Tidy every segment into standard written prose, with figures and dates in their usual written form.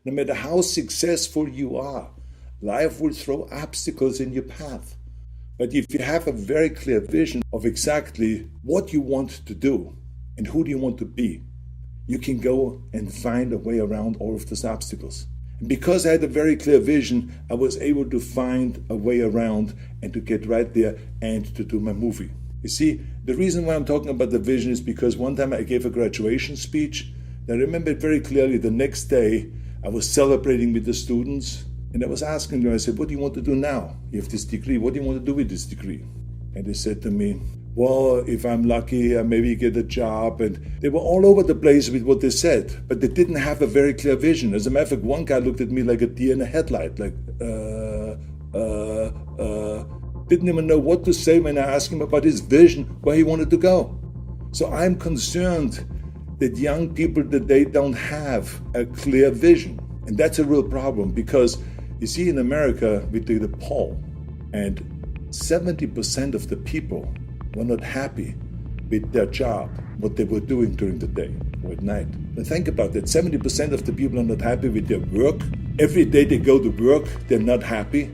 No matter how successful you are, life will throw obstacles in your path. But if you have a very clear vision of exactly what you want to do and who do you want to be, you can go and find a way around all of those obstacles. And because I had a very clear vision, I was able to find a way around and to get right there and to do my movie. You see, the reason why I'm talking about the vision is because one time I gave a graduation speech. And I remember it very clearly. The next day, I was celebrating with the students. And I was asking them, I said, what do you want to do now? You have this degree. What do you want to do with this degree? And they said to me, well, if I'm lucky, I maybe get a job. And they were all over the place with what they said, but they didn't have a very clear vision. As a matter of fact, one guy looked at me like a deer in a headlight, like, didn't even know what to say when I asked him about his vision, where he wanted to go. So I'm concerned that young people today don't have a clear vision. And that's a real problem because you see, in America, we did a poll, and 70% of the people were not happy with their job, what they were doing during the day or at night. Now think about that. 70% of the people are not happy with their work. Every day they go to work, they're not happy.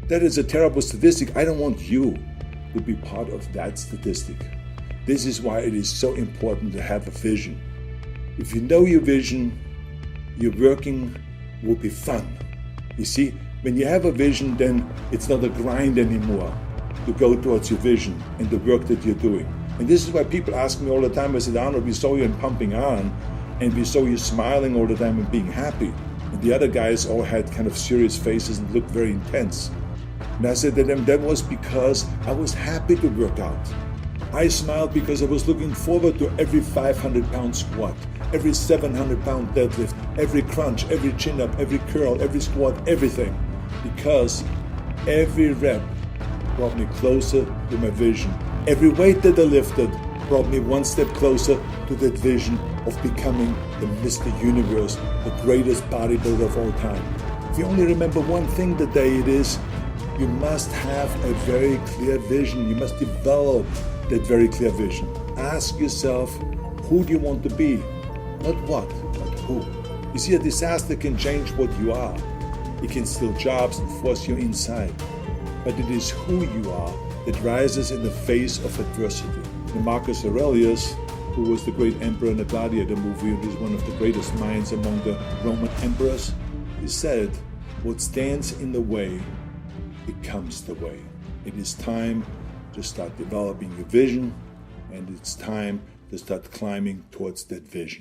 That is a terrible statistic. I don't want you to be part of that statistic. This is why it is so important to have a vision. If you know your vision, your working will be fun. You see, when you have a vision, then it's not a grind anymore to go towards your vision and the work that you're doing. And this is why people ask me all the time, I said, Arnold, we saw you in Pumping Iron, and we saw you smiling all the time and being happy. And the other guys all had kind of serious faces and looked very intense. And I said to them, that was because I was happy to work out. I smiled because I was looking forward to every 500-pound squat, every 700-pound deadlift, every crunch, every chin-up, every curl, every squat, everything. Because every rep brought me closer to my vision. Every weight that I lifted brought me one step closer to that vision of becoming the Mr. Universe, the greatest bodybuilder of all time. If you only remember one thing today, it is you must have a very clear vision. You must develop that very clear vision. Ask yourself, who do you want to be? Not what, but who. You see, a disaster can change what you are. It can steal jobs and force you inside. But it is who you are that rises in the face of adversity. And Marcus Aurelius, who was the great emperor in the Gladiator movie, and is one of the greatest minds among the Roman emperors, he said, what stands in the way becomes the way. It is time to start developing your vision, and it's time to start climbing towards that vision.